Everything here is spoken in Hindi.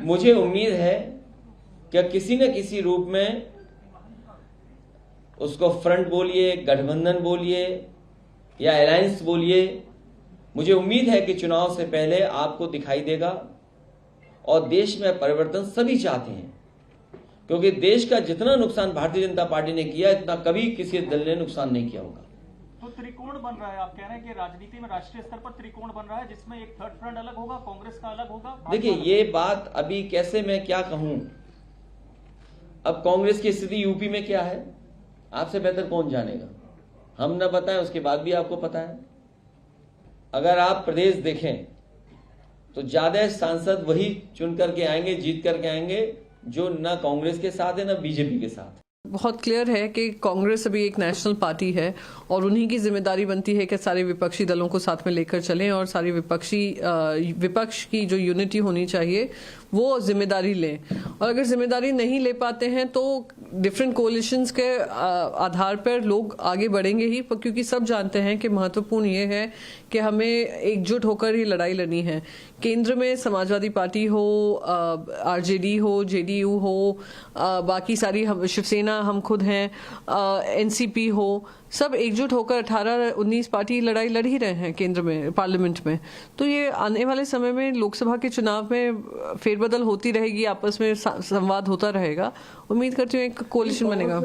मुझे उम्मीद है कि किसी न किसी रूप में, उसको फ्रंट बोलिए, गठबंधन बोलिए या अलायंस बोलिए, मुझे उम्मीद है कि चुनाव से पहले आपको दिखाई देगा। और देश में परिवर्तन सभी चाहते हैं, क्योंकि देश का जितना नुकसान भारतीय जनता पार्टी ने किया, इतना कभी किसी दल ने नुकसान नहीं किया होगा। तो त्रिकोण बन रहा है, आप कह रहे हैं कि राजनीति में राष्ट्रीय स्तर पर त्रिकोण बन रहा है, जिसमें एक थर्ड फ्रंट अलग होगा, कांग्रेस का अलग होगा। देखिए, ये बात अभी कैसे मैं क्या कहूं। अब कांग्रेस की स्थिति यूपी में क्या है, आपसे बेहतर कौन जानेगा। हम ना बताएं, उसके बाद भी आपको पता है। अगर आप प्रदेश देखें तो ज्यादा सांसद वही चुन करके आएंगे, जीत करके आएंगे, जो ना कांग्रेस के साथ है ना बीजेपी के साथ। बहुत क्लियर है कि कांग्रेस अभी एक नेशनल पार्टी है और उन्हीं की जिम्मेदारी बनती है कि सारे विपक्षी दलों को साथ में लेकर चलें और सारी विपक्ष की जो यूनिटी होनी चाहिए वो जिम्मेदारी लें। और अगर जिम्मेदारी नहीं ले पाते हैं तो डिफरेंट कोलिशंस के आधार पर लोग आगे बढ़ेंगे ही, क्योंकि सब जानते हैं कि महत्वपूर्ण ये है कि हमें एकजुट होकर ही लड़ाई लड़नी है। केंद्र में समाजवादी पार्टी हो, आरजेडी हो, जेडीयू हो, बाकी सारी शिवसेना, हम खुद हैं, एनसीपी हो, सब एकजुट होकर 18-19 पार्टी लड़ाई लड़ ही रहे हैं केंद्र में, पार्लियामेंट में। तो ये आने वाले समय में लोकसभा के चुनाव में फेरबदल होती रहेगी, आपस में संवाद होता रहेगा। उम्मीद करती हूँ एक कोलिशन बनेगा।